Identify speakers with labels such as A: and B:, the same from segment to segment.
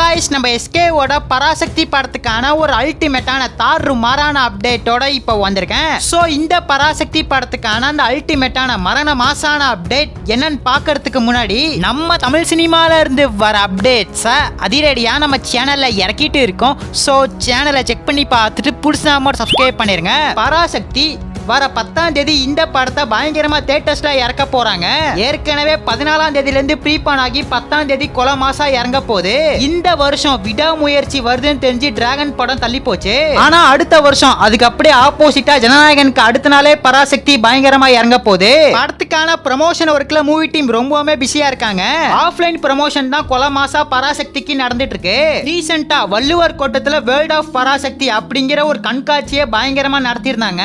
A: Guys நம்ம எஸ்கேவோட பராசக்தி படத்துக்கான ஒரு அல்டிமேட்டான தாறுமாறான அப்டேட்டோட இப்போ வந்திருக்கேன். சோ இந்த பராசக்தி படத்துக்கான அந்த அல்டிமேட்டான மரண மாசான அப்டேட் என்னன்னு பார்க்கிறதுக்கு முன்னாடி நம்ம தமிழ் சினிமால இருந்து வர அப்டேட்ஸை அதிரடியா நம்ம சேனல்ல இறக்கிட்டு இருக்கோம். சோ சேனலை செக் பண்ணி பார்த்துட்டு புதுசாக சப்ஸ்கிரைப் பண்ணிருங்க. பராசக்தி வர 10ஆம் தேதி இந்த படத்தை பயங்கரமா தியேட்டர்ஸ்ல இறக்க போறாங்க. ஏற்கனவே 14ஆம் தேதியில இருந்து ப்ரீபான் ஆகி 10ஆம் தேதி கொலை மாசா இறங்க போகுது. இந்த வருஷம் விடாமுயற்சி வருதுன்னு தெரிஞ்சு டிராகன் படம் தள்ளி போச்சு. ஆனா அடுத்த வருஷம் அதுக்கு அப்படியே ஆப்போசிட்டா ஜனநாயகனுக்கு அடுத்த நாளே பராசக்தி பயங்கரமா இறங்க போகுது. படத்துக்கான ப்ரமோஷன் ஒர்க்ல மூவி டீம் ரொம்பவுமே பிஸியா இருக்காங்க. ஆஃப்லைன் ப்ரமோஷன் தான் கொலை மாசா பராசக்திக்கு நடந்துட்டு இருக்கு. ரீசெண்டா வள்ளுவர் கோட்டத்துல வேர்ல்ட் ஆஃப் பராசக்தி அப்படிங்கிற ஒரு கண்காட்சியை பயங்கரமா நடத்திருந்தாங்க.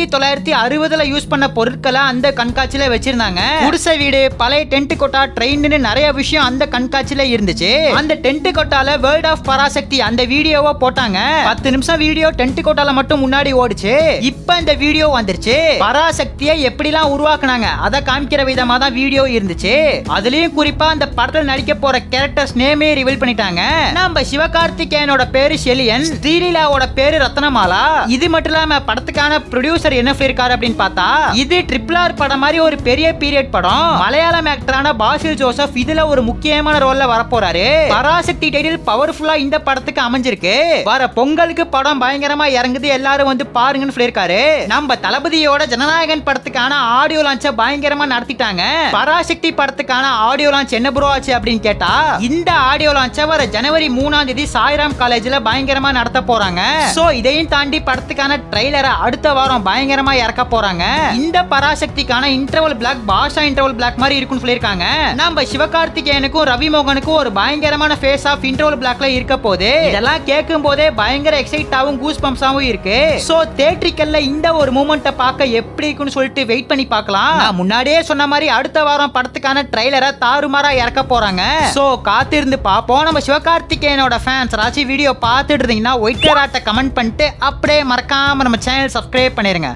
A: 1960ல யூஸ் பண்ண பொருட்களை அந்த கண்காட்சியில வச்சிருந்தாங்க. குடிசை வீடு, பழைய டென்ட் கொட்டா, ட்ரெயின்னு நிறைய விஷயம் அந்த கண்காட்சியில இருந்துச்சு. அந்த டென்ட் கொட்டால வேர்ல்ட் ஆஃப் பராசக்தி அந்த வீடியோவை போட்டாங்க. 10 நிமிஷம் வீடியோ டென்ட் கொட்டால மட்டும் முன்னாடி ஓடிச்சு. இப்ப இந்த வீடியோ வந்துருச்சு. பராசக்தியை எப்படிலாம் உருவாக்குனாங்க அதை காமிக்கிற விதமா தான் வீடியோ இருந்துச்சு. அதுலயும் குறிப்பா அந்த படத்தில் நடிக்க போற கேரக்டர்ஸ் நேமே ரிவீல் பண்ணிட்டாங்க. நம்ம சிவகார்த்திகேயனோட பேரு ஷெலியன், ஸ்ரீலீலாவோட பேரு ரத்னமாலா. இது மட்டும் இல்லாம படத்துக்கான ப்ரொடியூசர் என்ன சொல்லிருக்காரு அப்படின்னு பார்த்தா, இது RRR படம் மாதிரி ஒரு பெரிய பீரியட் படம். மலையாளம் ஆக்டரான பாசில் ஜோசப் இதுல ஒரு முக்கியமான ரோல்ல வரப்போறாரு. பராசக்தி டைட்டில் பவர்ஃபுல்லா இந்த படத்துக்கு அமைஞ்சிருக்கு. வர பொங்கலுக்கு படம் பயங்கரமா இறங்குது, எல்லாரும் வந்து பாருங்கன்னு சொல்லிருக்காரு. நம்ம தளபதியோட ஜனநாயகன் படத்துக்கான ஆடியோ லான்ச்ச பயங்கரமா நடத்திட்டாங்க. பராசக்தி படத்துக்கான ஆடியோ லான்ச் என்ன ப்ரோ ஆச்சு அப்படின்னு கேட்டா, இந்த ஆடியோ லான்ச்ச வர ஜனவரி 3ஆம் தேதி சாய்ராம் காலேஜ்ல பயங்கரமா நடத்த போறாங்க. சோ இதையும் தாண்டி படத்துக்கான ட்ரைலரை அடுத்த வாரம் பயங்கரமா இறக்க போறாங்க. இந்த பராசக்திக்கான இன்டர்வல் பிளாக் பாஷா இன்டர்வல் பிளாக் மாதிரி இருக்குன்னு சொல்லிருக்காங்க. நம்ம சிவகார்த்திகேயனுக்கும் ரவி மோகனுக்கும் ஒரு பயங்கரமான ஃபேஸ் ஆஃப் இன்டர்வல் பிளாக்ல இருக்க போகுது. இதெல்லாம் கேட்கும் போதே பயங்கர எக்ஸைட்டாவும் கூஸ் பம்ப்ஸாவும் இருக்கு. சோ தியேட்டரிக்கல்ல இந்த ஒரு மூமெண்ட்டை பார்க்க எப்படி இருக்குன்னு சொல்லிட்டு வெயிட் பண்ணி பார்க்கலாம். நான் முன்னாடியே சொன்ன மாதிரி அடுத்த வாரம் படத்துக்கான ட்ரைலரை தாறுமாறா இறக்க போறாங்க. சோ காத்திருந்து பார்ப்போம். நம்ம சிவகார்த்திகேயனோட ஃபேன்ஸ் ராசி வீடியோ பார்த்துட்டு இருந்தீங்கன்னா ஒயிட் கலர் ஆட்ட கமெண்ட் பண்ணிட்டு அப்படியே மறக்காம நம்ம சேனல் சப்ஸ்கிரைப் பண்ணிருங்க.